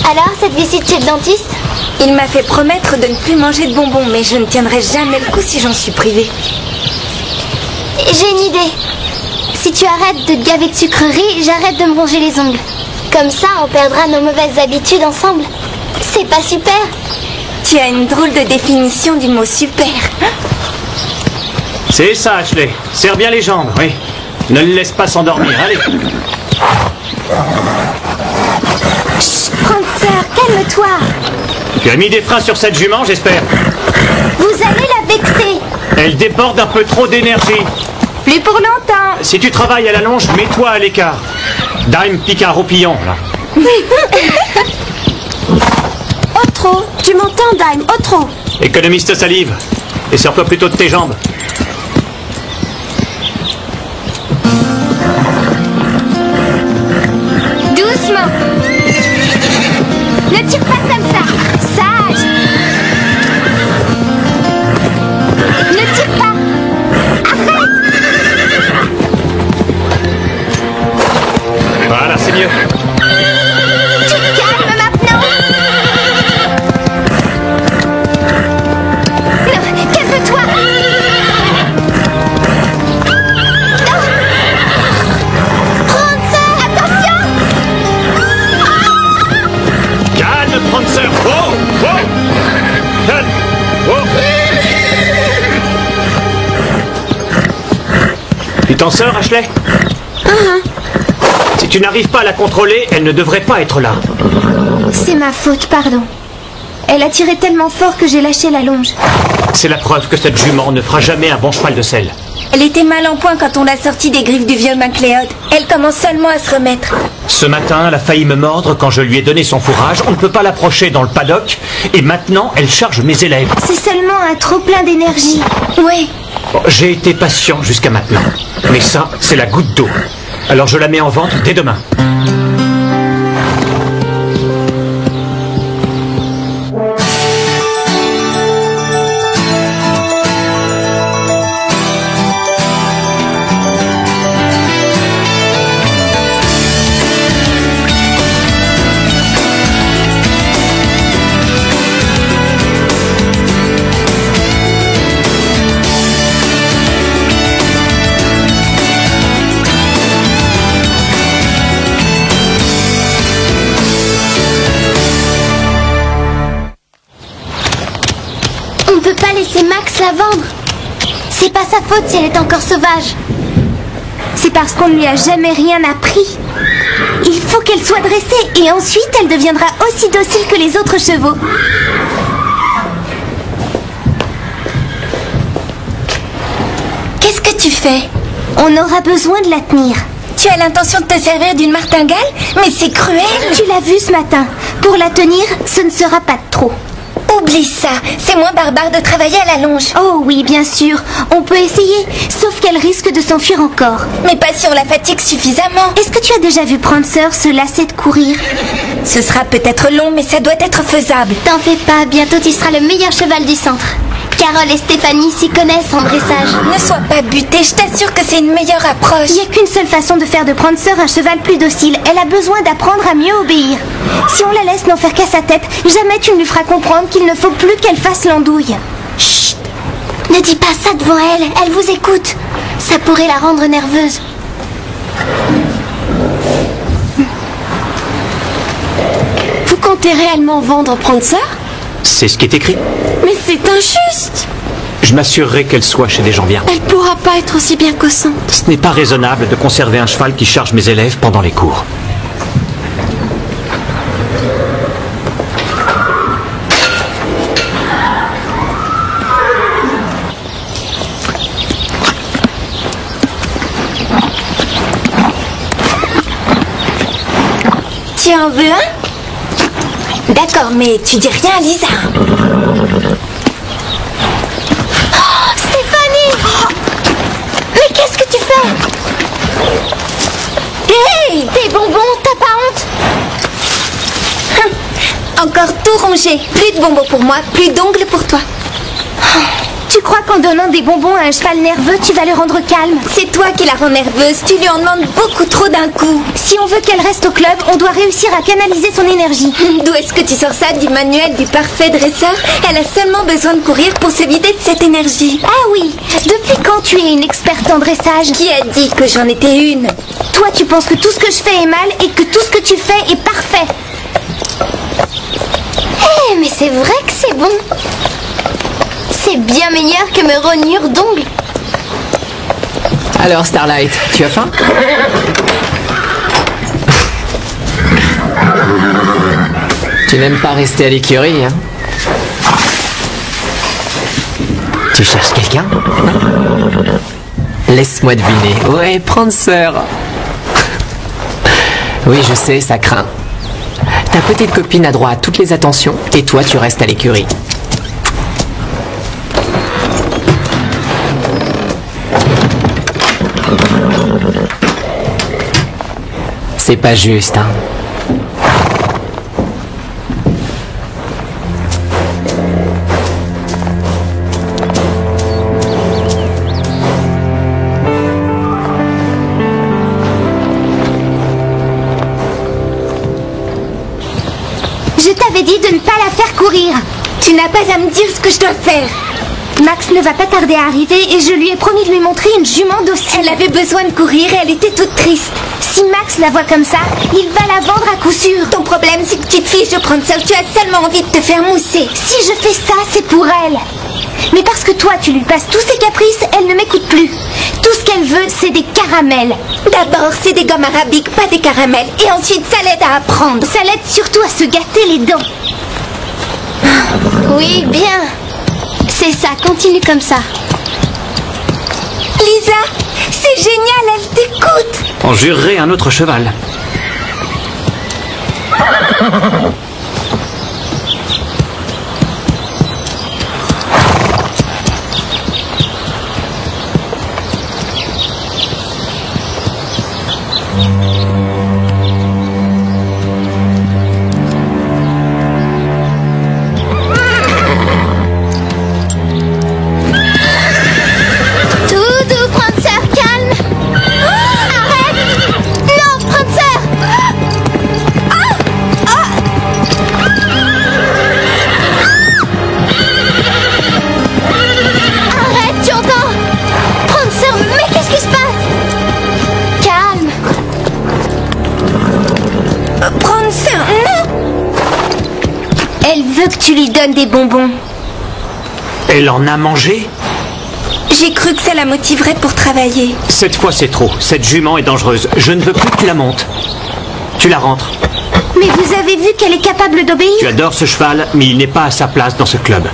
Alors, cette visite chez le dentiste? Il m'a fait promettre de ne plus manger de bonbons, mais je ne tiendrai jamais le coup si j'en suis privée. J'ai une idée. Si tu arrêtes de te gaver de sucreries, j'arrête de me ronger les ongles. Comme ça, on perdra nos mauvaises habitudes ensemble. C'est pas super? Tu as une drôle de définition du mot super. C'est ça, Ashley. Serre bien les jambes, oui. Ne le laisse pas s'endormir, allez. Prancer, calme-toi. Tu as mis des freins sur cette jument, j'espère. Vous allez la vexer. Elle déborde un peu trop d'énergie. Plus pour longtemps. Si tu travailles à la longe, mets-toi à l'écart. Dime pique un roupillon, là. Otro, tu m'entends, Dime? Otro. Économise ta salive. Et sers-toi plutôt de tes jambes. Doucement. Ne tire pas comme ça. Sage. Ne tire pas. Arrête. Voilà, c'est mieux. Tu te calmes maintenant. Non, calme-toi. Non. Prancer, attention. Calme, Prancer. Oh, oh. Calme. Oh. Tu t'en sors, Ashley? Si tu n'arrives pas à la contrôler, elle ne devrait pas être là. C'est ma faute, pardon. Elle a tiré tellement fort que j'ai lâché la longe. C'est la preuve que cette jument ne fera jamais un bon cheval de selle. Elle était mal en point quand on l'a sortie des griffes du vieux MacLeod. Elle commence seulement à se remettre. Ce matin, elle a failli me mordre quand je lui ai donné son fourrage. On ne peut pas l'approcher dans le paddock. Et maintenant, elle charge mes élèves. C'est seulement un trop-plein d'énergie. Oui. Bon, j'ai été patient jusqu'à maintenant. Mais ça, c'est la goutte d'eau. Alors je la mets en vente dès demain. On peut pas laisser Max la vendre. C'est pas sa faute si elle est encore sauvage. C'est parce qu'on ne lui a jamais rien appris. Il faut qu'elle soit dressée et ensuite elle deviendra aussi docile que les autres chevaux. Qu'est-ce que tu fais? On aura besoin de la tenir. Tu as l'intention de te servir d'une martingale? Mais c'est cruel. Tu l'as vu ce matin. Pour la tenir, ce ne sera pas de trop. Oublie ça. C'est moins barbare de travailler à la longe. Oh oui, bien sûr. On peut essayer, sauf qu'elle risque de s'enfuir encore. Mais pas si on la fatigue suffisamment. Est-ce que tu as déjà vu Prancer se lasser de courir? Ce sera peut-être long, mais ça doit être faisable. T'en fais pas, bientôt tu seras le meilleur cheval du centre. Carole et Stéphanie s'y connaissent en dressage. Ne sois pas butée, je t'assure que c'est une meilleure approche. Il n'y a qu'une seule façon de faire de Prancer un cheval plus docile. Elle a besoin d'apprendre à mieux obéir. Si on la laisse n'en faire qu'à sa tête, jamais tu ne lui feras comprendre qu'il ne faut plus qu'elle fasse l'andouille. Chut! Ne dis pas ça devant elle, elle vous écoute. Ça pourrait la rendre nerveuse. Vous comptez réellement vendre Prancer? C'est ce qui est écrit. Mais c'est injuste! Je m'assurerai qu'elle soit chez des gens bien. Elle pourra pas être aussi bien qu'Ossante. Ce n'est pas raisonnable de conserver un cheval qui charge mes élèves pendant les cours. Tu en veux un? D'accord, mais tu dis rien à Lisa. Oh, Stéphanie! Mais qu'est-ce que tu fais? Hey! Tes bonbons, t'as pas honte? Encore tout rongé. Plus de bonbons pour moi, plus d'ongles pour toi. Tu crois qu'en donnant des bonbons à un cheval nerveux, tu vas le rendre calme? C'est toi qui la rends nerveuse, tu lui en demandes beaucoup trop d'un coup. Si on veut qu'elle reste au club, on doit réussir à canaliser son énergie. D'où est-ce que tu sors ça du manuel du parfait dresseur? Elle a seulement besoin de courir pour se vider de cette énergie. Ah oui, depuis quand tu es une experte en dressage? Qui a dit que j'en étais une? Toi, tu penses que tout ce que je fais est mal et que tout ce que tu fais est parfait. Eh, mais c'est vrai que c'est bon. C'est bien meilleur que mes rognures d'ongles. Alors Starlight, tu as faim? Tu n'aimes pas rester à l'écurie, hein? Tu cherches quelqu'un? Laisse-moi deviner. Ouais, Prancer. Oui, je sais, ça craint. Ta petite copine a droit à toutes les attentions et toi, tu restes à l'écurie. C'est pas juste, hein. Je t'avais dit de ne pas la faire courir. Tu n'as pas à me dire ce que je dois faire. Max ne va pas tarder à arriver et je lui ai promis de lui montrer une jument docile. Elle avait besoin de courir et elle était toute triste. Si Max la voit comme ça, il va la vendre à coup sûr. Ton problème, c'est que petite fille, je prends ça, tu as seulement envie de te faire mousser. Si je fais ça, c'est pour elle. Mais parce que toi, tu lui passes tous ses caprices, elle ne m'écoute plus. Tout ce qu'elle veut, c'est des caramels. D'abord, c'est des gommes arabiques, pas des caramels. Et ensuite, ça l'aide à apprendre. Ça l'aide surtout à se gâter les dents. Oui, bien. C'est ça, continue comme ça. Lisa, c'est génial, elle t'écoute. On jurerait un autre cheval. Elle veut que tu lui donnes des bonbons. Elle en a mangé? J'ai cru que ça la motiverait pour travailler. Cette fois, c'est trop. Cette jument est dangereuse. Je ne veux plus que tu la montes. Tu la rentres. Mais vous avez vu qu'elle est capable d'obéir? Tu adores ce cheval, mais il n'est pas à sa place dans ce club.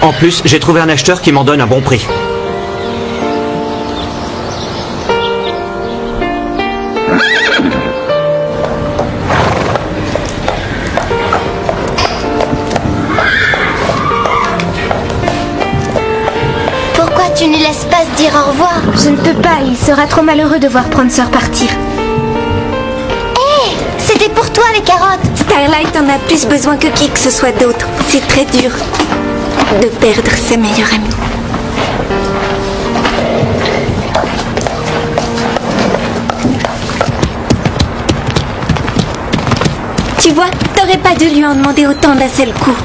En plus, j'ai trouvé un acheteur qui m'en donne un bon prix. Tu ne laisses pas se dire au revoir. Je ne peux pas, il sera trop malheureux de voir Prancer partir. Hé, c'était pour toi les carottes. Starlight en a plus besoin que qui que ce soit d'autre. C'est très dur de perdre sa meilleure amie. Tu vois, t'aurais pas dû lui en demander autant d'un seul coup.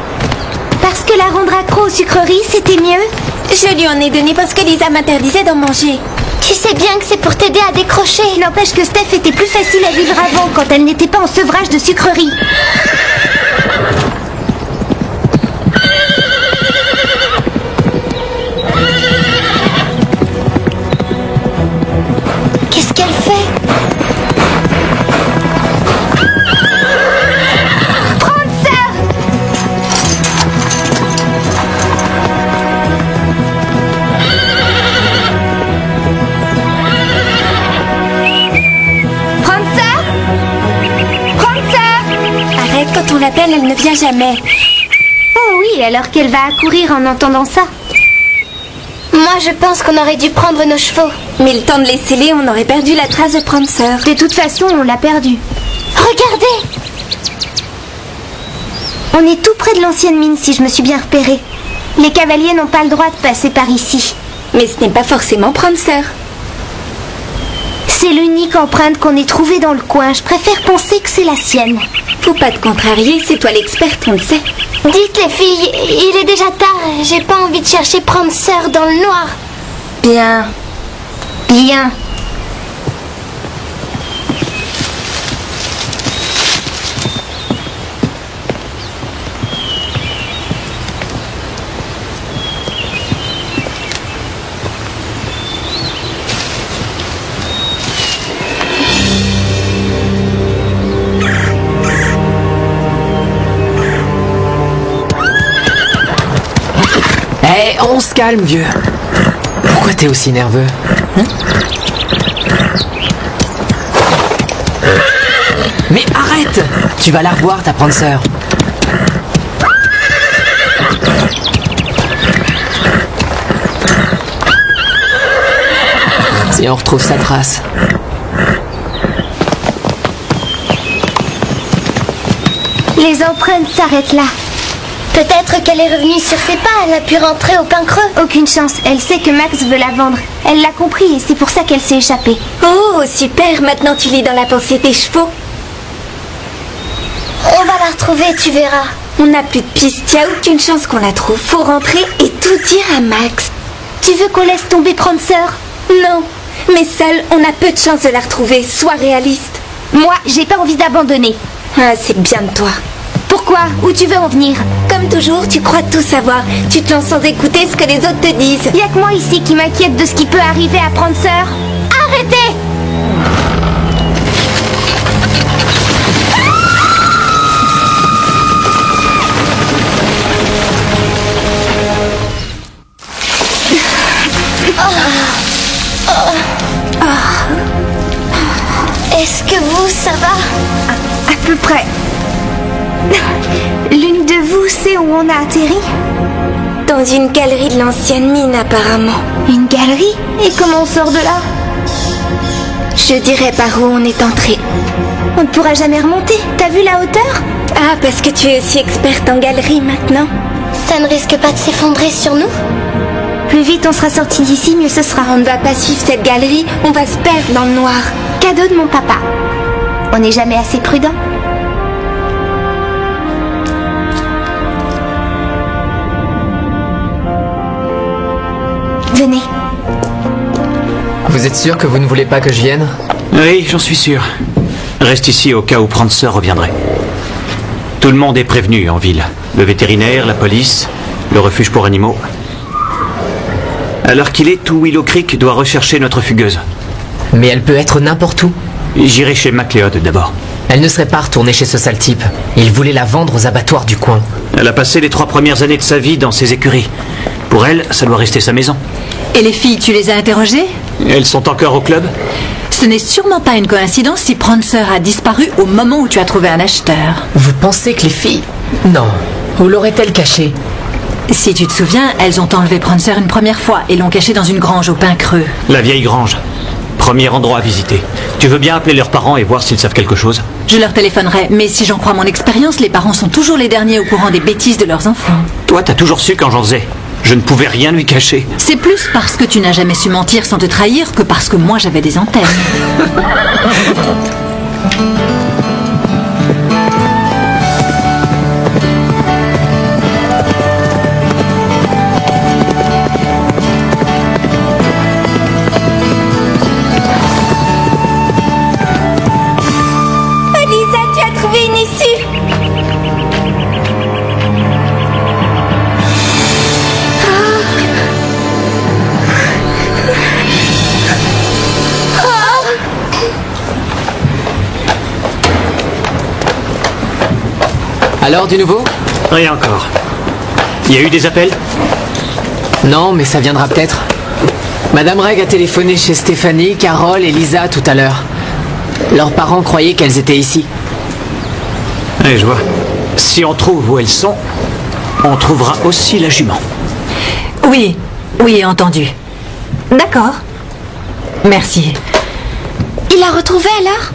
Parce que la rendre accro aux sucreries, c'était mieux? Je lui en ai donné parce que Lisa m'interdisait d'en manger. Tu sais bien que c'est pour t'aider à décrocher. N'empêche que Steph était plus facile à vivre avant, quand elle n'était pas en sevrage de sucreries. Qu'est-ce qu'elle fait? Quand on l'appelle, elle ne vient jamais. Oh oui, alors qu'elle va accourir en entendant ça. Moi, je pense qu'on aurait dû prendre nos chevaux. Mais le temps de les sceller, on aurait perdu la trace de Prancer. De toute façon, on l'a perdu. Regardez! On est tout près de l'ancienne mine, si je me suis bien repérée. Les cavaliers n'ont pas le droit de passer par ici. Mais ce n'est pas forcément Prancer. C'est l'unique empreinte qu'on ait trouvée dans le coin. Je préfère penser que c'est la sienne. Faut pas te contrarier, c'est toi l'experte, on le sait. Dites les filles, il est déjà tard. J'ai pas envie de chercher Prancer dans le noir. Bien. Bien. Eh, on se calme, vieux. Pourquoi t'es aussi nerveux, hein? Mais arrête! Tu vas la revoir, ta Prancer. Si on retrouve sa trace. Les empreintes s'arrêtent là. Peut-être qu'elle est revenue sur ses pas, elle a pu rentrer au pain creux. Aucune chance, elle sait que Max veut la vendre. Elle l'a compris et c'est pour ça qu'elle s'est échappée. Oh, super, maintenant tu lis dans la pensée des chevaux. On va la retrouver, tu verras. On n'a plus de piste, y a aucune chance qu'on la trouve. Faut rentrer et tout dire à Max. Tu veux qu'on laisse tomber Prancer? Non, mais seul, on a peu de chance de la retrouver, sois réaliste. Moi, j'ai pas envie d'abandonner. Ah, c'est bien de toi. Pourquoi? Où tu veux en venir? Comme toujours, tu crois tout savoir. Tu te lances sans écouter ce que les autres te disent. Y'a que moi ici qui m'inquiète de ce qui peut arriver à Prancer. Arrêtez! Est-ce que vous, ça va? À peu près. L'une de vous sait où on a atterri? Dans une galerie de l'ancienne mine, apparemment. Une galerie? Et comment on sort de là? Je dirais par où on est entré. On ne pourra jamais remonter. T'as vu la hauteur? Ah, parce que tu es aussi experte en galerie maintenant. Ça ne risque pas de s'effondrer sur nous? Plus vite on sera sorti d'ici, mieux ce sera. On ne va pas suivre cette galerie, on va se perdre dans le noir. Cadeau de mon papa. On n'est jamais assez prudent. Venez. Vous êtes sûr que vous ne voulez pas que je vienne? Oui, j'en suis sûr. Reste ici au cas où Prancer reviendrait. Tout le monde est prévenu en ville. Le vétérinaire, la police, le refuge pour animaux. À l'heure qu'il est, tout Willow Creek doit rechercher notre fugueuse. Mais elle peut être n'importe où. J'irai chez MacLeod d'abord. Elle ne serait pas retournée chez ce sale type. Il voulait la vendre aux abattoirs du coin. Elle a passé les 3 premières années de sa vie dans ses écuries. Pour elle, ça doit rester sa maison. Et les filles, tu les as interrogées? Elles sont encore au club? Ce n'est sûrement pas une coïncidence si Prancer a disparu au moment où tu as trouvé un acheteur. Vous pensez que les filles... Non. Où l'aurait-elle caché? Si tu te souviens, elles ont enlevé Prancer une première fois et l'ont caché dans une grange au pain creux. La vieille grange. Premier endroit à visiter. Tu veux bien appeler leurs parents et voir s'ils savent quelque chose? Je leur téléphonerai, mais si j'en crois mon expérience, les parents sont toujours les derniers au courant des bêtises de leurs enfants. Toi, t'as toujours su quand j'en faisais. Je ne pouvais rien lui cacher. C'est plus parce que tu n'as jamais su mentir sans te trahir que parce que moi j'avais des antennes. Lisa, tu as trouvé une issue. Alors, du nouveau? Rien encore. Il y a eu des appels? Non, mais ça viendra peut-être. Madame Reg a téléphoné chez Stéphanie, Carole et Lisa tout à l'heure. Leurs parents croyaient qu'elles étaient ici. Oui, je vois. Si on trouve où elles sont, on trouvera aussi la jument. Oui, entendu. D'accord. Merci. Il l'a retrouvée alors?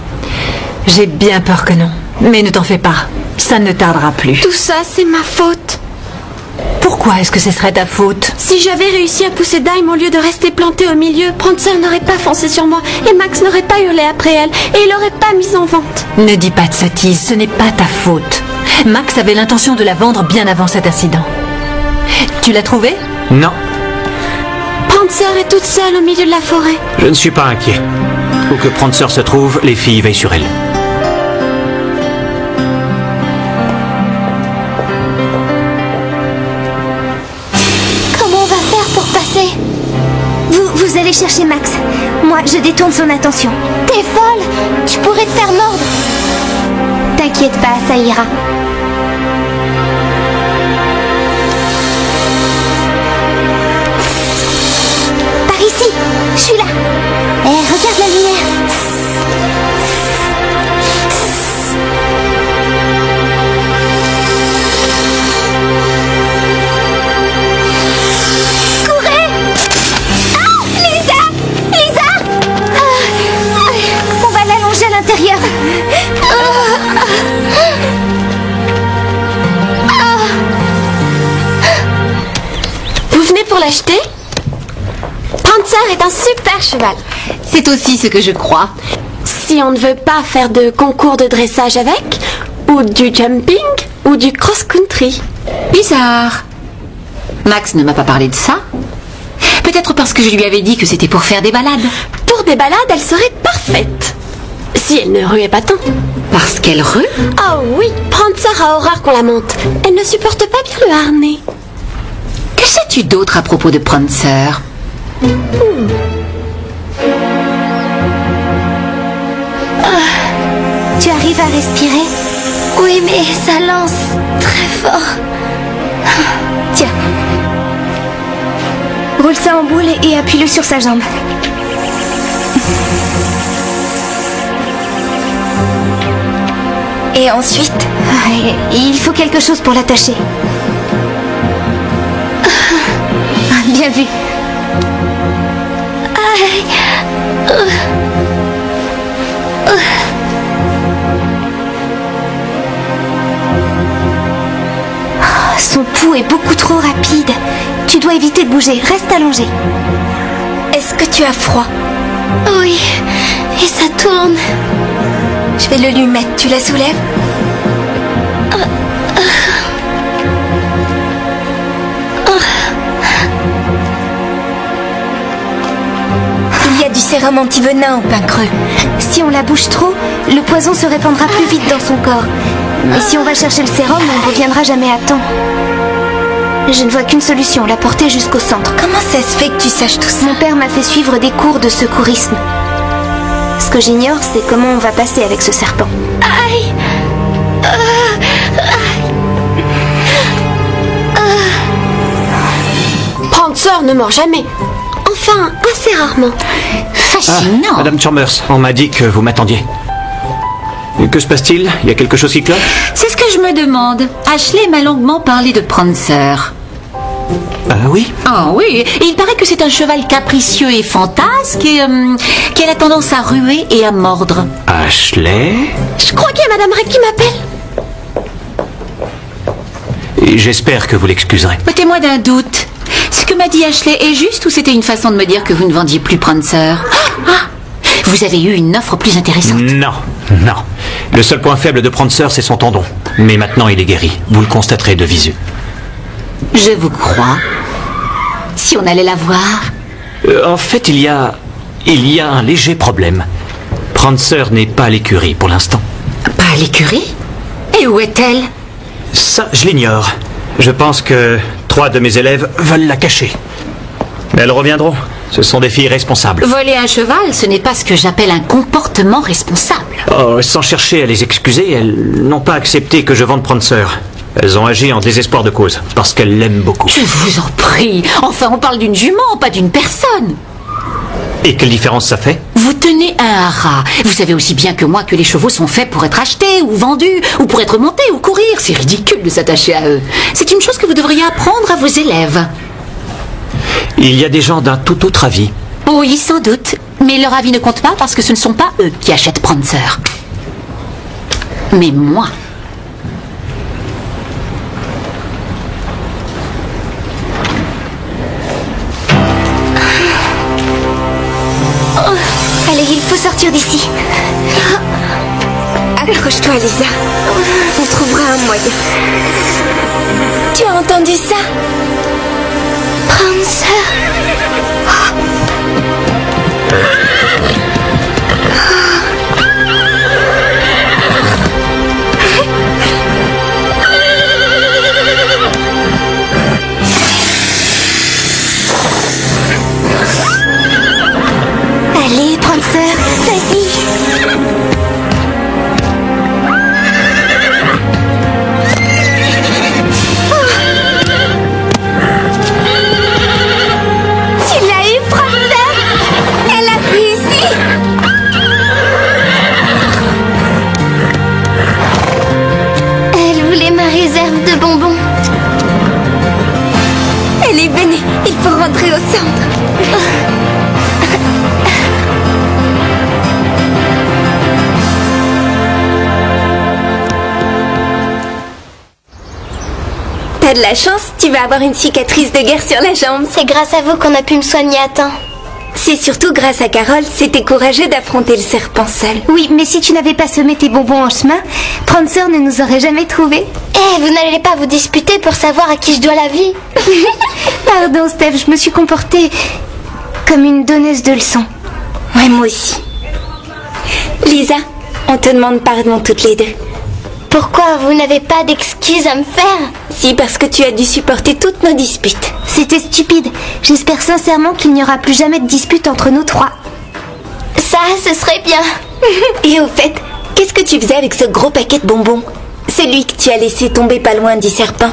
J'ai bien peur que non. Mais ne t'en fais pas. Ça ne tardera plus. Tout ça, c'est ma faute. Pourquoi est-ce que ce serait ta faute? Si j'avais réussi à pousser Dime au lieu de rester plantée au milieu, Prancer n'aurait pas foncé sur moi et Max n'aurait pas hurlé après elle et il l'aurait pas mise en vente. Ne dis pas de sottises, ce n'est pas ta faute. Max avait l'intention de la vendre bien avant cet incident. Tu l'as trouvée? Non, Prancer est toute seule au milieu de la forêt. je ne suis pas inquiet. Où que Prancer se trouve, les filles veillent sur elle. Comment on va faire pour passer? Vous allez chercher Max. Moi, je détourne son attention. T'es folle! Tu pourrais te faire mordre. T'inquiète pas, ça ira. Par ici, je suis là. Regarde la lumière. Courez! Ah! Lisa! Lisa! On va l'allonger à l'intérieur. Vous venez pour l'acheter? Prancer est un super cheval. C'est aussi ce que je crois. Si on ne veut pas faire de concours de dressage avec, ou du jumping, ou du cross-country. Bizarre. Max ne m'a pas parlé de ça. Peut-être parce que je lui avais dit que c'était pour faire des balades. Pour des balades, elle serait parfaite. Si elle ne ruait pas tant. Parce qu'elle rue? Oh oui, Prancer a horreur qu'on la monte. Elle ne supporte pas bien le harnais. Que sais-tu d'autre à propos de Prancer? Tu arrives à respirer? Oui, mais ça lance très fort. Tiens. Roule ça en boule et appuie-le sur sa jambe. Et ensuite, il faut quelque chose pour l'attacher. Bien vu. Son pouls est beaucoup trop rapide. Tu dois éviter de bouger. Reste allongé. Est-ce que tu as froid? Oui, et ça tourne. Je vais le lui mettre. Tu la soulèves? Il y a du sérum anti-venin au pain creux. Si on la bouge trop, le poison se répandra plus vite dans son corps. Et si on va chercher le sérum, on ne reviendra jamais à temps. Je ne vois qu'une solution, la porter jusqu'au centre. Comment ça se fait que tu saches tout ça? Mon père m'a fait suivre des cours de secourisme. Ce que j'ignore, c'est comment on va passer avec ce serpent. Aïe! Prancer ne mord jamais. Enfin, assez rarement. Fascinant. Madame Chambers, on m'a dit que vous m'attendiez. Que se passe-t-il? Il y a quelque chose qui cloche? C'est ce que je me demande. Ashley m'a longuement parlé de Prancer. Oui. Ah oui, il paraît que c'est un cheval capricieux et fantasque et qu'elle a tendance à ruer et à mordre. Ashley? Je crois qu'il y a Madame Ray qui m'appelle. Et j'espère que vous l'excuserez. Ôtez-moi d'un doute. Ce que m'a dit Ashley est juste ou c'était une façon de me dire que vous ne vendiez plus Prancer? Vous avez eu une offre plus intéressante. Non, non. Le seul point faible de Prancer, c'est son tendon. Mais maintenant, il est guéri. Vous le constaterez de visu. Je vous crois. Si on allait la voir. En fait, il y a un léger problème. Prancer n'est pas à l'écurie pour l'instant. Pas à l'écurie? Et où est-elle? Ça, je l'ignore. Je pense que 3 de mes élèves veulent la cacher. Mais elles reviendront. Ce sont des filles responsables. Voler un cheval, ce n'est pas ce que j'appelle un comportement responsable. Oh, sans chercher à les excuser, elles n'ont pas accepté que je vende Prancer. Elles ont agi en désespoir de cause, parce qu'elles l'aiment beaucoup. Je vous en prie. Enfin, on parle d'une jument, pas d'une personne. Et quelle différence ça fait? Vous tenez un haras. Vous savez aussi bien que moi que les chevaux sont faits pour être achetés ou vendus, ou pour être montés ou courir. C'est ridicule de s'attacher à eux. C'est une chose que vous devriez apprendre à vos élèves. Il y a des gens d'un tout autre avis. Oui, sans doute. Mais leur avis ne compte pas parce que ce ne sont pas eux qui achètent Prancer. Mais moi. faut sortir d'ici. Accroche-toi, Lisa. On trouvera un moyen. Tu as entendu ça? Prancer. Allez, Prancer, vas-y. Il faut rentrer au centre. T'as de la chance, tu vas avoir une cicatrice de guerre sur la jambe. C'est grâce à vous qu'on a pu me soigner à temps. C'est surtout grâce à Carole, c'était courageux d'affronter le serpent seul. Oui, mais si tu n'avais pas semé tes bonbons en chemin, Prancer ne nous aurait jamais trouvés. Eh, vous n'allez pas vous disputer pour savoir à qui je dois la vie. Pardon, Steph, je me suis comportée comme une donneuse de leçons. Ouais, moi aussi. Lisa, on te demande pardon toutes les deux. Pourquoi vous n'avez pas d'excuses à me faire? Si, parce que tu as dû supporter toutes nos disputes. C'était stupide. J'espère sincèrement qu'il n'y aura plus jamais de dispute entre nous trois. Ça, ce serait bien. Et au fait, qu'est-ce que tu faisais avec ce gros paquet de bonbons? Celui que tu as laissé tomber pas loin du serpent.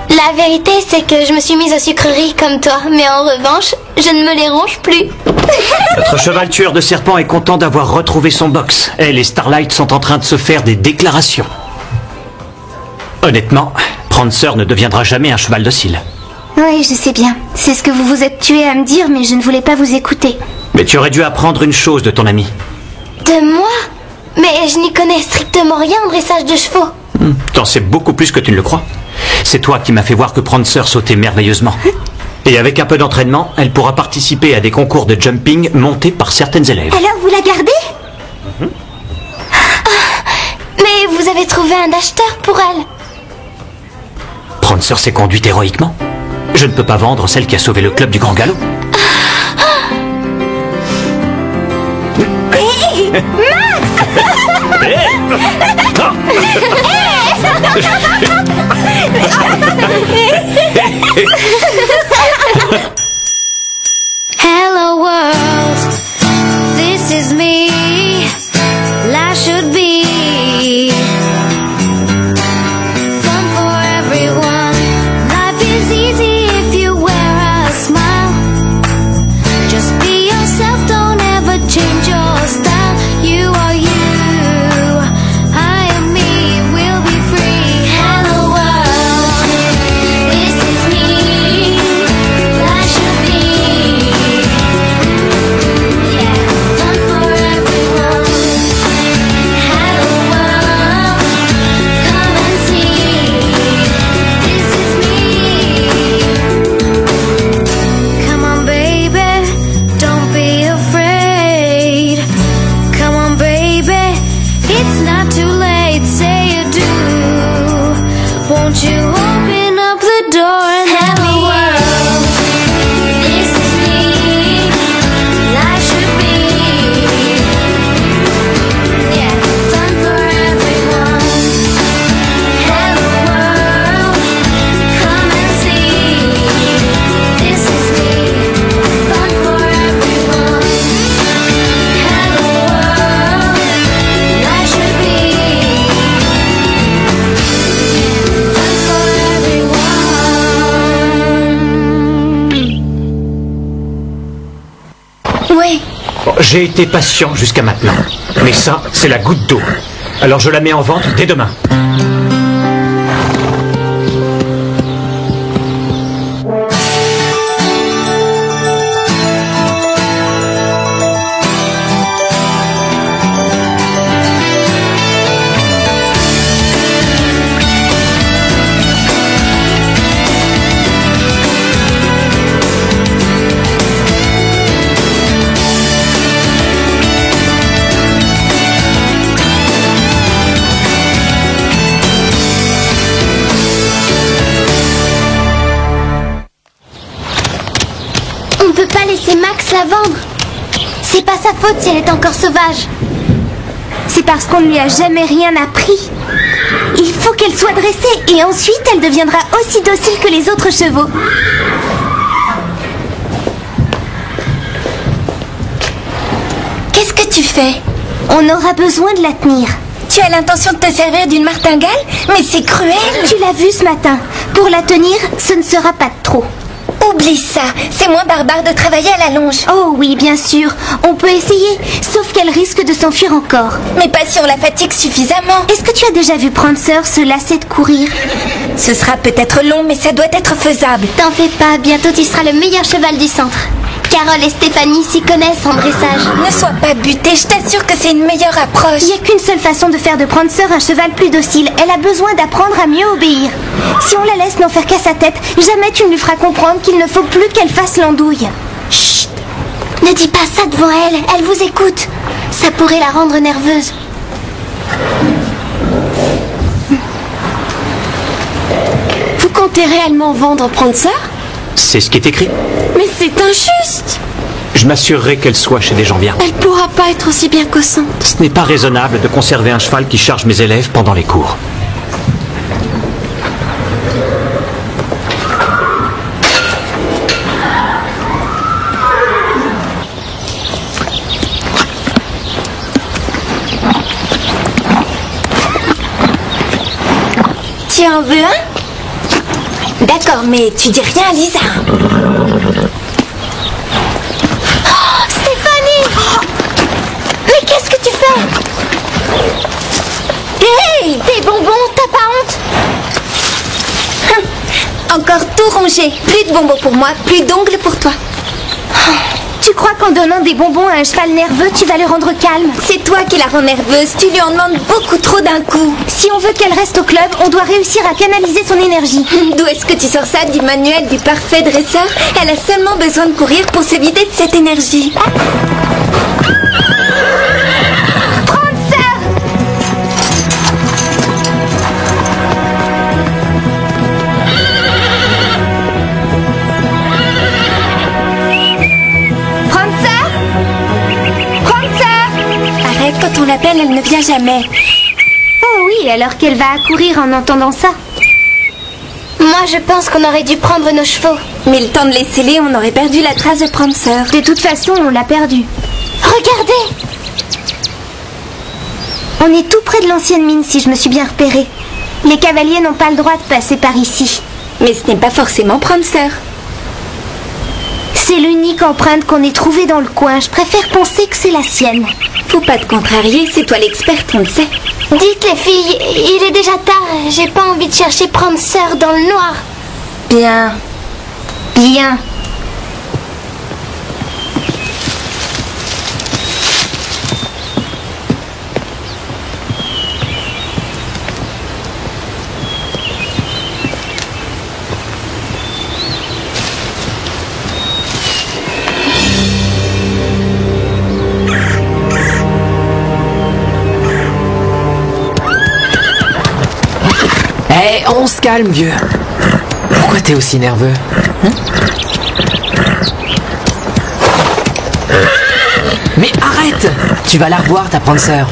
La vérité, c'est que je me suis mise aux sucreries comme toi, mais en revanche, je ne me les ronge plus. Notre cheval tueur de serpents est content d'avoir retrouvé son box. Elle et Starlight sont en train de se faire des déclarations. Honnêtement, Prancer ne deviendra jamais un cheval docile. Oui, je sais bien. C'est ce que vous vous êtes tué à me dire, mais je ne voulais pas vous écouter. Mais tu aurais dû apprendre une chose de ton ami. De moi? Mais je n'y connais strictement rien en dressage de chevaux. T'en sais beaucoup plus que tu ne le crois. C'est toi qui m'as fait voir que Prancer sautait merveilleusement. Et avec un peu d'entraînement, elle pourra participer à des concours de jumping montés par certaines élèves. Alors vous la gardez? Mais vous avez trouvé un acheteur pour elle. Prancer s'est conduite héroïquement. Je ne peux pas vendre celle qui a sauvé le club du Grand Galop. Hey, Hello world, this is me. Life should be fun for everyone. Life is easy if you wear a smile. Just be yourself, don't ever change your style. You are you, I am me, we'll be free. Hello world, this is me. Life should be, yeah, fun for everyone. Hello world, come and see. This is me. Come on baby, don't be afraid. Come on baby, it's not too late. Say you do. Won't you open up the door and let me in? This is me. Life should be, yeah, fun for everyone. Hello world, come and see. This is me. Fun for everyone. Hello world, life should be, fun for everyone. ouais. Bon, j'ai été patient jusqu'à maintenant. Mais ça, c'est la goutte d'eau. Alors je la mets en vente dès demain. laisser Max la vendre. C'est pas sa faute si elle est encore sauvage. C'est parce qu'on ne lui a jamais rien appris. Il faut qu'elle soit dressée et ensuite elle deviendra aussi docile que les autres chevaux. Qu'est-ce que tu fais? On aura besoin de la tenir. Tu as l'intention de te servir d'une martingale? Mais c'est cruel! Tu l'as vu ce matin. Pour la tenir, ce ne sera pas de trop. Oublie ça, c'est moins barbare de travailler à la longe. Oh oui, bien sûr. On peut essayer, sauf qu'elle risque de s'enfuir encore. Mais pas si on la fatigue suffisamment. Est-ce que tu as déjà vu Prancer se lasser de courir? Ce sera peut-être long, mais ça doit être faisable. T'en fais pas, bientôt tu seras le meilleur cheval du centre. Carole et Stéphanie s'y connaissent en dressage. Ne sois pas butée, je t'assure que c'est une meilleure approche. Il n'y a qu'une seule façon de faire de Prancer un cheval plus docile. Elle a besoin d'apprendre à mieux obéir. Si on la laisse n'en faire qu'à sa tête, jamais tu ne lui feras comprendre qu'il ne faut plus qu'elle fasse l'andouille. Chut! Ne dis pas ça devant elle, elle vous écoute. Ça pourrait la rendre nerveuse. Vous comptez réellement vendre Prancer? C'est ce qui est écrit. Mais c'est injuste! Je m'assurerai qu'elle soit chez des gens bien. Elle pourra pas être aussi bien qu'Ossante. Ce n'est pas raisonnable de conserver un cheval qui charge mes élèves pendant les cours. Tu en veux un? D'accord, mais tu dis rien à Lisa. Oh, Stéphanie! Mais qu'est-ce que tu fais? Hey! Tes bonbons, t'as pas honte? Encore tout rongé. Plus de bonbons pour moi, plus d'ongles pour toi. Tu crois qu'en donnant des bonbons à un cheval nerveux, tu vas le rendre calme? C'est toi qui la rends nerveuse, tu lui en demandes beaucoup trop d'un coup. Si on veut qu'elle reste au club, on doit réussir à canaliser son énergie. D'où est-ce que tu sors ça du manuel du parfait dresseur? Elle a seulement besoin de courir pour se vider de cette énergie. Quand on l'appelle, elle ne vient jamais. Oh oui, alors qu'elle va accourir en entendant ça. Moi, je pense qu'on aurait dû prendre nos chevaux. Mais le temps de les sceller, on aurait perdu la trace de Prancer. De toute façon, on l'a perdu. Regardez! On est tout près de l'ancienne mine, si je me suis bien repérée. Les cavaliers n'ont pas le droit de passer par ici. Mais ce n'est pas forcément Prancer. C'est l'unique empreinte qu'on ait trouvée dans le coin. Je préfère penser que c'est la sienne. Faut pas te contrarier, c'est toi l'experte, on le sait. Dites les filles, il est déjà tard. J'ai pas envie de chercher Prancer dans le noir. Bien. Bien. Eh, on se calme, vieux. Pourquoi t'es aussi nerveux? Mais arrête! Tu vas la revoir, ta Prancer.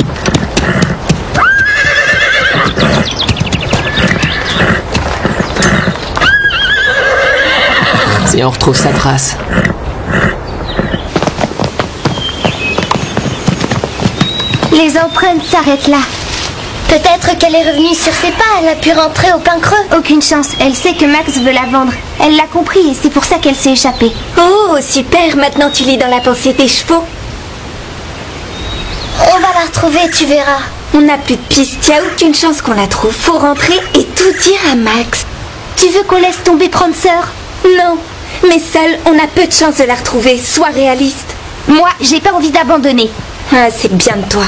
Si on retrouve sa trace. Les empreintes s'arrêtent là. Peut-être qu'elle est revenue sur ses pas, elle a pu rentrer au pain creux. Aucune chance, elle sait que Max veut la vendre. Elle l'a compris et c'est pour ça qu'elle s'est échappée. Oh, super, maintenant tu lis dans la pensée des chevaux. On va la retrouver, tu verras. On n'a plus de piste, il n'y a aucune chance qu'on la trouve. Faut rentrer et tout dire à Max. Tu veux qu'on laisse tomber Prancer? Non, mais seul, on a peu de chance de la retrouver, sois réaliste. Moi, j'ai pas envie d'abandonner. Ah, c'est bien de toi.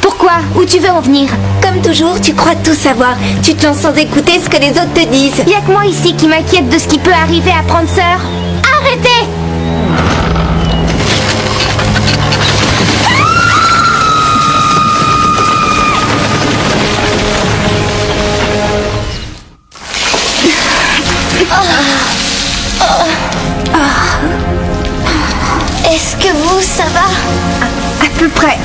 Pourquoi? Où tu veux en venir? Comme toujours, tu crois tout savoir. Tu te lances sans écouter ce que les autres te disent. Y'a que moi ici qui m'inquiète de ce qui peut arriver à Prancer. Arrêtez! Est-ce que vous, ça va? À peu près.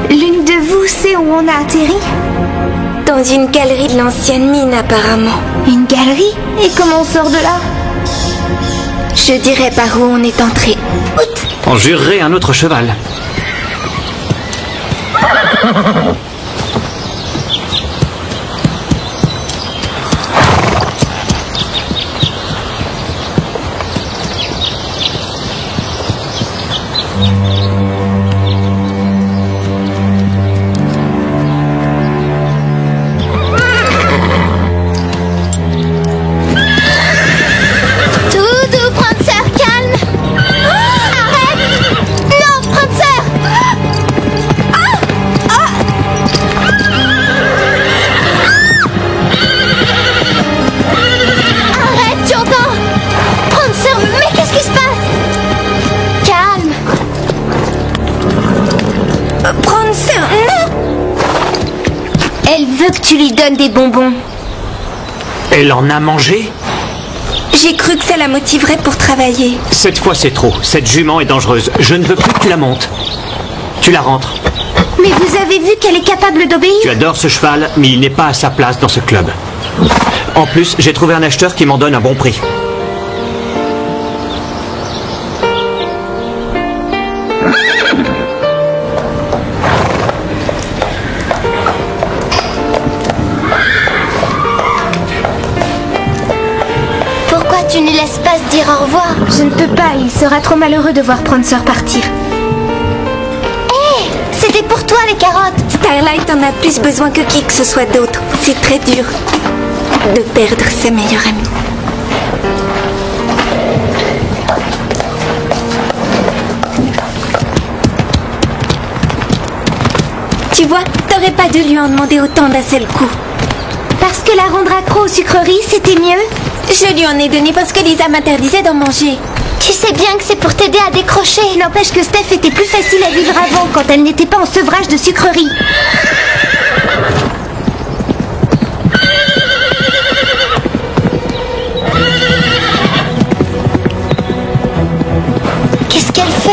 L'une de vous sait où on a atterri? Dans une galerie de l'ancienne mine, apparemment. Une galerie? Et comment on sort de là? Je dirais par où on est entré. Outt! On jurerait un autre cheval. Que tu lui donnes des bonbons. Elle en a mangé? J'ai cru que ça la motiverait pour travailler. Cette fois c'est trop. Cette jument est dangereuse. Je ne veux plus que tu la montes. Tu la rentres. Mais vous avez vu qu'elle est capable d'obéir? Tu adores ce cheval, mais il n'est pas à sa place dans ce club. En plus, j'ai trouvé un acheteur qui m'en donne un bon prix. Tu ne laisses pas se dire au revoir. Je ne peux pas, il sera trop malheureux de voir Prancer partir. Hé, c'était pour toi les carottes. Starlight en a plus besoin que qui que ce soit d'autre. C'est très dur de perdre sa meilleure amie. Tu vois, t'aurais pas dû lui en demander autant d'un seul coup. Parce que la rendre accro aux sucreries, c'était mieux? Je lui en ai donné parce que Lisa m'interdisait d'en manger. Tu sais bien que c'est pour t'aider à décrocher. N'empêche que Steph était plus facile à vivre avant, quand elle n'était pas en sevrage de sucreries. Qu'est-ce qu'elle fait?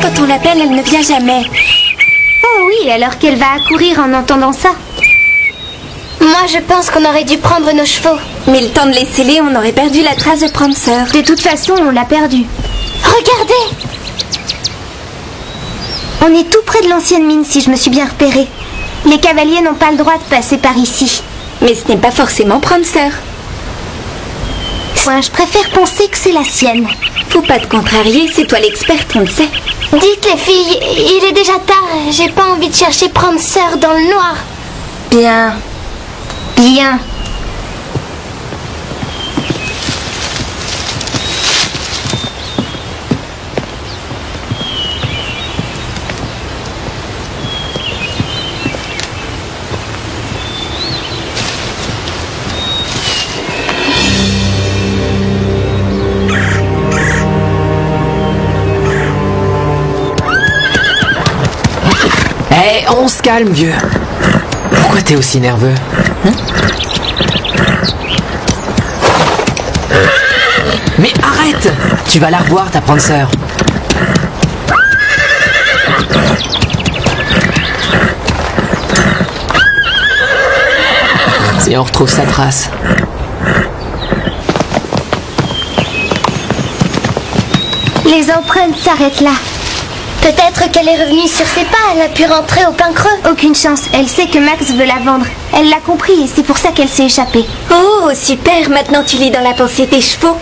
Quand on l'appelle, elle ne vient jamais. Oh oui, alors qu'elle va accourir en entendant ça. Moi, je pense qu'on aurait dû prendre nos chevaux. Mais le temps de les sceller, on aurait perdu la trace de Prancer. De toute façon, on l'a perdu. Regardez! On est tout près de l'ancienne mine, si je me suis bien repérée. Les cavaliers n'ont pas le droit de passer par ici. Mais ce n'est pas forcément Prancer. Moi, je préfère penser que c'est la sienne. Faut pas te contrarier, c'est toi l'experte, on le sait. Dites les filles, il est déjà tard. J'ai pas envie de chercher Prancer dans le noir. Bien. Bien. Hé, on se calme, vieux. Pourquoi t'es aussi nerveux, hein? Mais arrête! Tu vas la revoir, ta Prancer. Si on retrouve sa trace. Les empreintes s'arrêtent là. Peut-être qu'elle est revenue sur ses pas, elle a pu rentrer au pain creux. Aucune chance, elle sait que Max veut la vendre. Elle l'a compris et c'est pour ça qu'elle s'est échappée. Oh, super, maintenant tu lis dans la pensée des chevaux.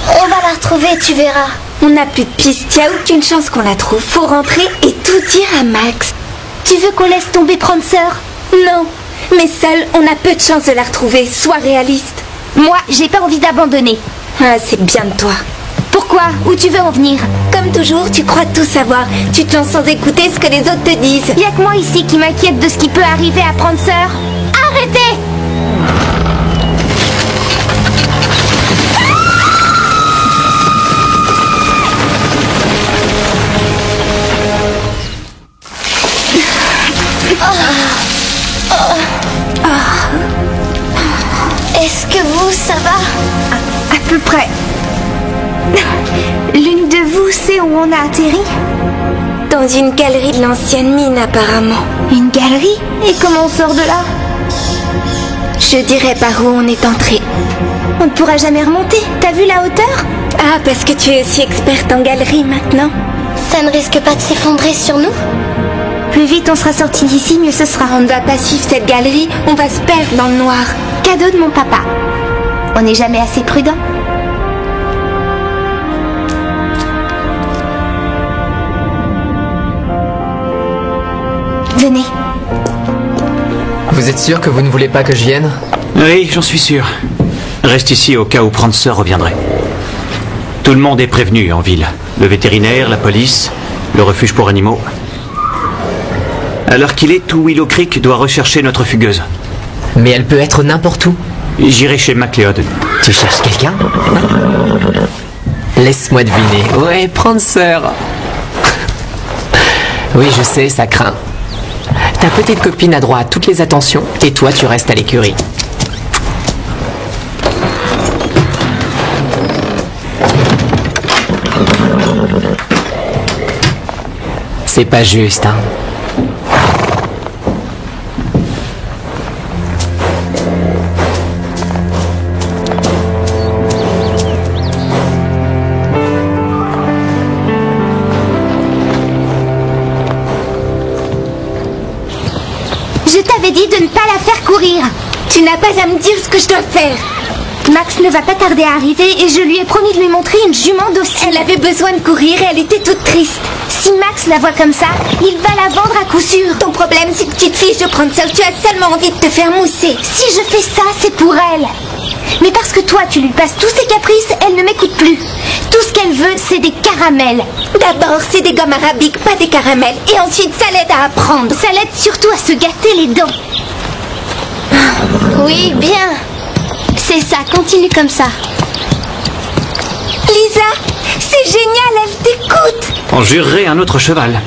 On va la retrouver, tu verras. On n'a plus de piste, y a aucune chance qu'on la trouve. Faut rentrer et tout dire à Max. Tu veux qu'on laisse tomber Prancer? Non, mais seul, on a peu de chance de la retrouver, sois réaliste. Moi, j'ai pas envie d'abandonner. Ah, c'est bien de toi. Pourquoi? Où tu veux en venir? Comme toujours, tu crois tout savoir. Tu te lances sans écouter ce que les autres te disent. Y'a que moi ici qui m'inquiète de ce qui peut arriver à Prancer. Arrêtez! Est-ce que vous, ça va? À peu près. L'une de vous sait où on a atterri? Dans une galerie de l'ancienne mine, apparemment. Une galerie? Et comment on sort de là? Je dirais par où on est entré. On ne pourra jamais remonter. T'as vu la hauteur? Ah, parce que tu es aussi experte en galerie maintenant. Ça ne risque pas de s'effondrer sur nous? Plus vite on sera sorti d'ici, mieux ce sera. On ne va pas suivre cette galerie, on va se perdre dans le noir. Cadeau de mon papa. On n'est jamais assez prudent. Venez. Vous êtes sûr que vous ne voulez pas que je vienne? Oui, j'en suis sûr. Reste ici au cas où Prancer reviendrait. Tout le monde est prévenu en ville. Le vétérinaire, la police, le refuge pour animaux. À l'heure qu'il est, tout Willow Creek doit rechercher notre fugueuse. Mais elle peut être n'importe où. J'irai chez MacLeod. Tu cherches quelqu'un? Laisse-moi deviner. Ouais, Prancer. Oui, je sais, ça craint. Ta petite copine a droit à toutes les attentions et toi, tu restes à l'écurie. C'est pas juste, hein. Je t'avais dit de ne pas la faire courir. Tu n'as pas à me dire ce que je dois faire. Max ne va pas tarder à arriver et je lui ai promis de lui montrer une jument docile. Elle avait besoin de courir et elle était toute triste. Si Max la voit comme ça, il va la vendre à coup sûr. Ton problème, c'est que tu te fiches de prendre ça. Tu as seulement envie de te faire mousser. Si je fais ça, c'est pour elle. Mais parce que toi, tu lui passes tous ses caprices, elle ne m'écoute plus. Tout ce qu'elle veut, c'est des caramels. D'abord, c'est des gommes arabiques, pas des caramels. Et ensuite, ça l'aide à apprendre. Ça l'aide surtout à se gâter les dents. Oui, bien. C'est ça, continue comme ça. Lisa, c'est génial, elle t'écoute. On jurerait un autre cheval.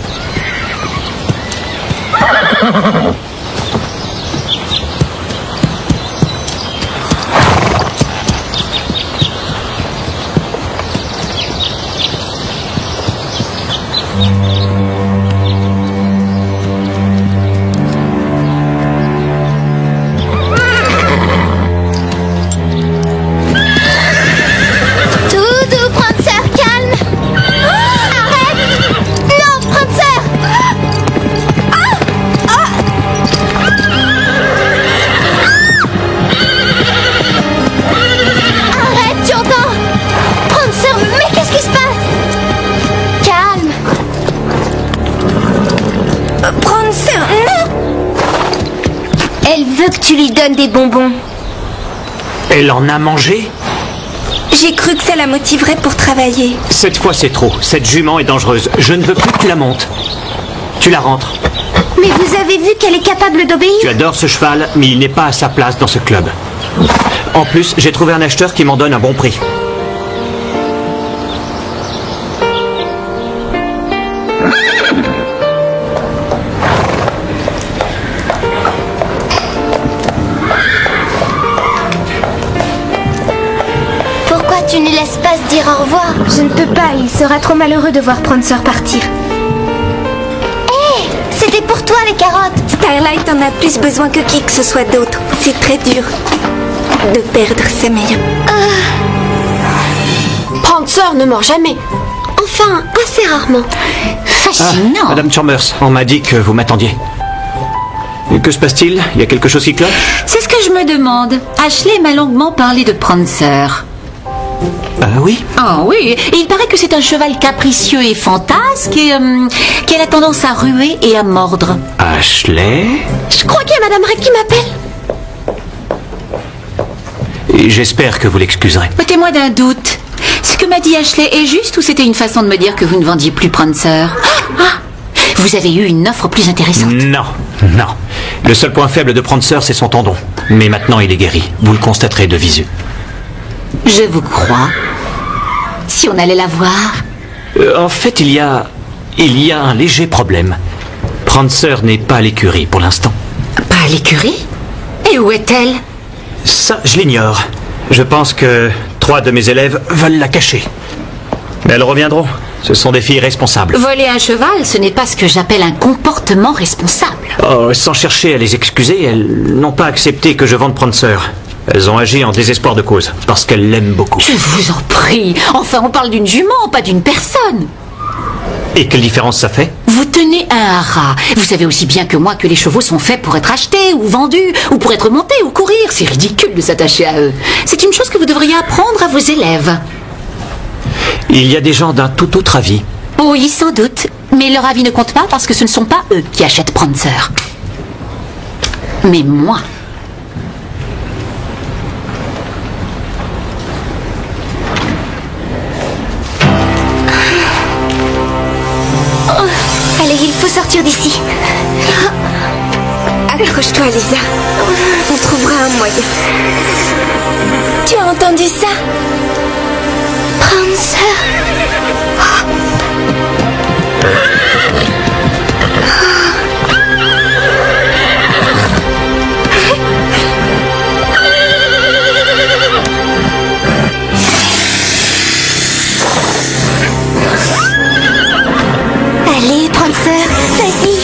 Que tu lui donnes des bonbons. Elle en a mangé? J'ai cru que ça la motiverait pour travailler. Cette fois c'est trop. Cette jument est dangereuse. Je ne veux plus que tu la montes. Tu la rentres. Mais vous avez vu qu'elle est capable d'obéir? Tu adores ce cheval, mais il n'est pas à sa place dans ce club. En plus, j'ai trouvé un acheteur qui m'en donne un bon prix. Tu ne laisses pas se dire au revoir. Je ne peux pas, il sera trop malheureux de voir Prancer partir. Hé, c'était pour toi les carottes. Starlight en a plus besoin que qui que ce soit d'autre. C'est très dur de perdre sa meilleure. Prancer ne mord jamais. Enfin, assez rarement. Fascinant. Madame Chambers, on m'a dit que vous m'attendiez. Que se passe-t-il? Il y a quelque chose qui cloche? C'est ce que je me demande. Ashley m'a longuement parlé de Prancer. Oui. Ah oui, et il paraît que c'est un cheval capricieux et fantasque et qu'elle a tendance à ruer et à mordre. Ashley? Je crois qu'il y a Madame Ray qui m'appelle. Et j'espère que vous l'excuserez. Mettez-moi d'un doute. Ce que m'a dit Ashley est juste ou c'était une façon de me dire que vous ne vendiez plus Prancer? Vous avez eu une offre plus intéressante? Non, non. Le seul point faible de Prancer, c'est son tendon. Mais maintenant, il est guéri. Vous le constaterez de visu. Je vous crois. Si on allait la voir? En fait, il y a un léger problème. Prancer n'est pas à l'écurie pour l'instant. Pas à l'écurie? Et où est-elle? Ça, je l'ignore. Je pense que 3 de mes élèves veulent la cacher. Mais elles reviendront. Ce sont des filles responsables. Voler un cheval, ce n'est pas ce que j'appelle un comportement responsable. Oh, sans chercher à les excuser, elles n'ont pas accepté que je vende Prancer. Elles ont agi en désespoir de cause, parce qu'elles l'aiment beaucoup. Je vous en prie. Enfin, on parle d'une jument, pas d'une personne. Et quelle différence ça fait? Vous tenez un haras. Vous savez aussi bien que moi que les chevaux sont faits pour être achetés ou vendus, ou pour être montés ou courir. C'est ridicule de s'attacher à eux. C'est une chose que vous devriez apprendre à vos élèves. Il y a des gens d'un tout autre avis. Oui, sans doute. Mais leur avis ne compte pas parce que ce ne sont pas eux qui achètent Prancer. Mais moi. Allez, il faut sortir d'ici. Accroche-toi, Lisa. On trouvera un moyen. Tu as entendu ça? Prancer. Allez, Prancer, vas-y.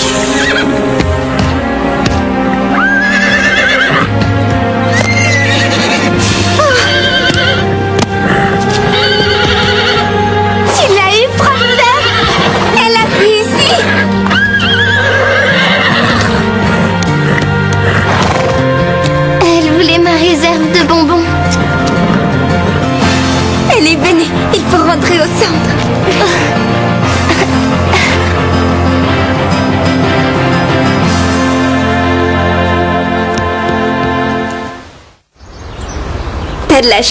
Tu l'as eu, Prancer? Elle a réussi. Elle voulait ma réserve de bonbons. Allez, venez, il faut rentrer au centre. T'as de la